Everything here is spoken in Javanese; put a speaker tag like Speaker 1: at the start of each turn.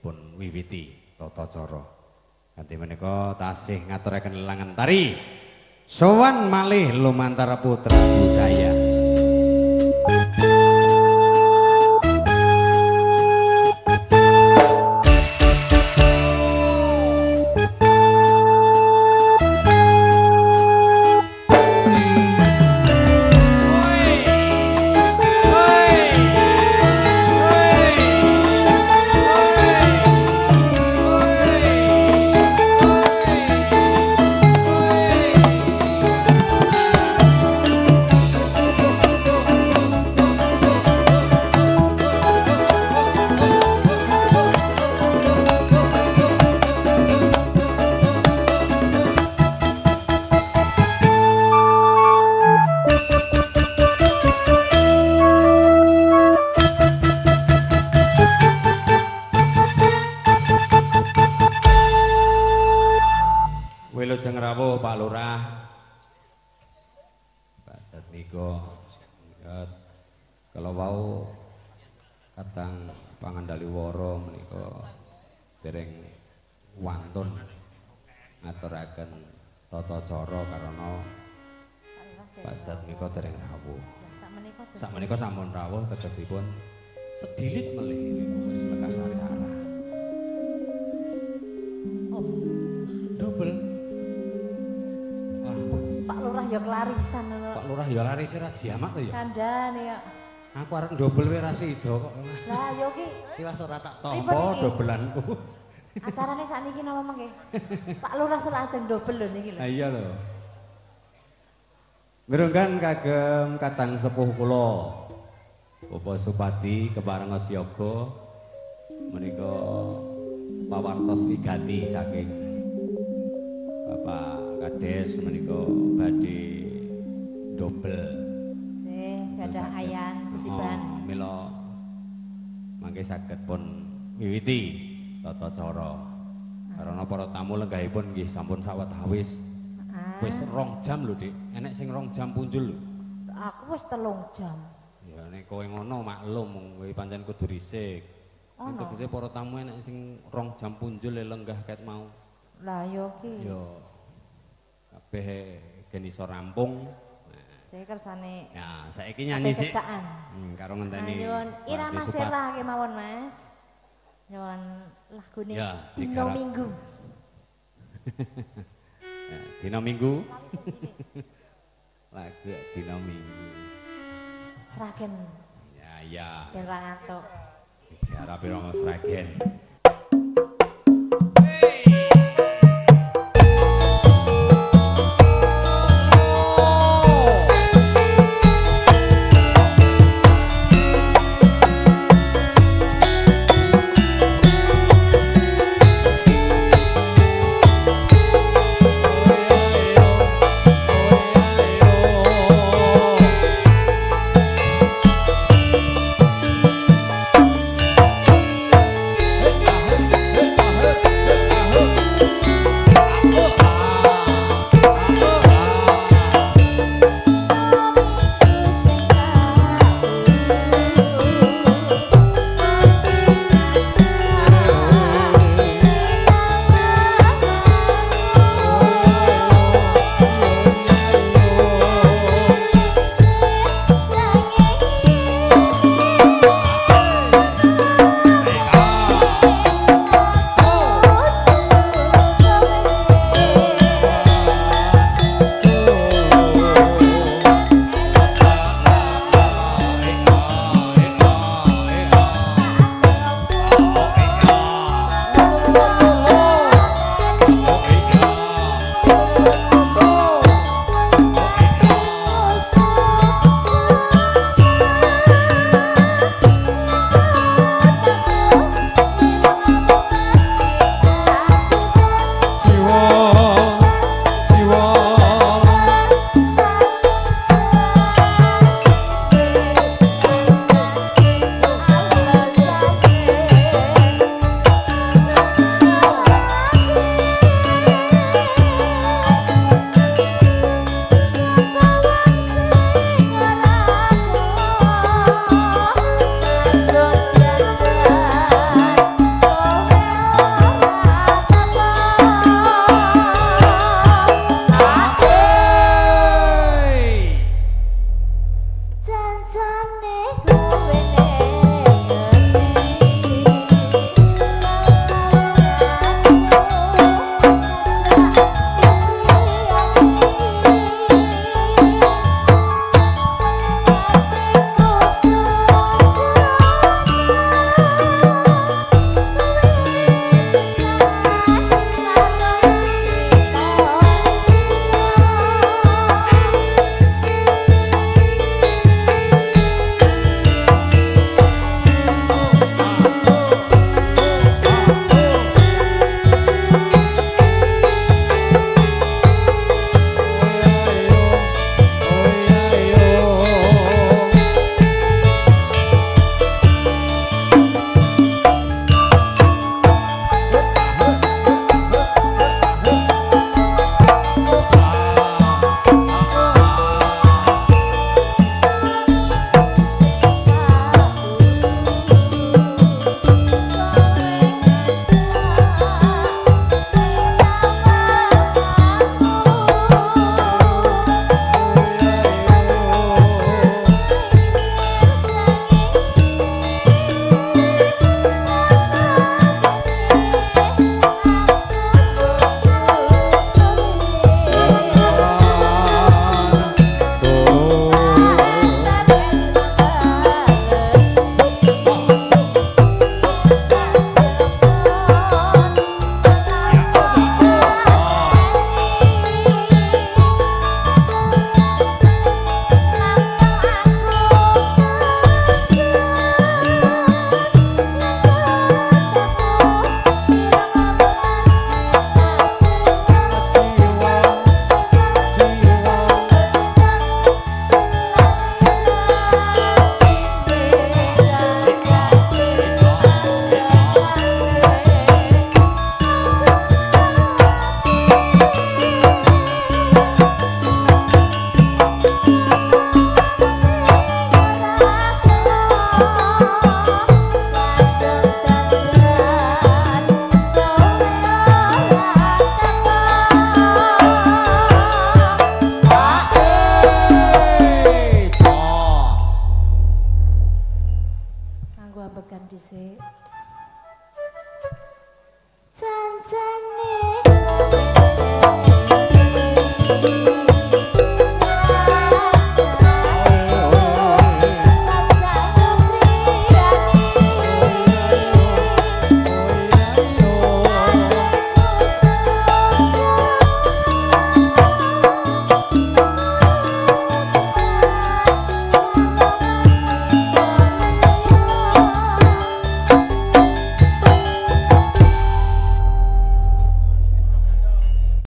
Speaker 1: dipun wiwiti tata cara. Kanthi menika tasih ngaturaken lelangan tari sowan malih lumantar putra budaya. Wilujeng rawuh Pak Lurah. Pak Jatmiko. Kalau wau kadang pangandali wara menika dereng wantun ngaturaken tata cara karena Pak Jatmiko dereng rawuh. Sakmenika sampun rawuh tegesipun sedilit melih wis lekas acara. Double.
Speaker 2: Pak Lurah ya kelarisan lho.
Speaker 1: Pak Lurah ya laris ra jamak to ya.
Speaker 2: Kandhane ya.
Speaker 1: Aku arep ndobel wae ra sida kok.
Speaker 2: Lah ya ki.
Speaker 1: Tiwas ora tak tampa dobelanku.
Speaker 2: Acarane sakniki napa mengke? Pak Lurah sing ajeng dobel lho niki lho.
Speaker 1: Ha iya lho. Mirunggan kagem katang sepuh kula. Bapak Supati kepareng Siyaga menika pawartos wigati saking Bapak Kades menika badhe dobel.
Speaker 2: Nggih, gadah ayan ciciban.
Speaker 1: Mila mangke saged pun wiwiti tata cara. Karena para tamu lenggahipun nggih sampun sawetawis. Wis 2 jam lho, Dik. Enek sing 2 jam punjul lho.
Speaker 2: Aku wis 3 jam.
Speaker 1: Ya nek kowe ngono maklum kowe pancen kudu risik. Tegese para tamu enek sing 2 jam punjul lenggah ket mau.
Speaker 2: Lah ya ki.
Speaker 1: Ya kabeh gen iso rampung.
Speaker 2: Saya kersane.
Speaker 1: Ya, saiki nyanyi sik. Karo ngenteni.
Speaker 2: Nyuwun irama sirah kemawon, Mas. Nyuwun lagune Dino Minggu.
Speaker 1: Ya, Dino Minggu. Lagu Dino Minggu.
Speaker 2: Sragen.
Speaker 1: Ya, iya.
Speaker 2: Ben ra ngantuk.
Speaker 1: Ya, rapi rong sragen.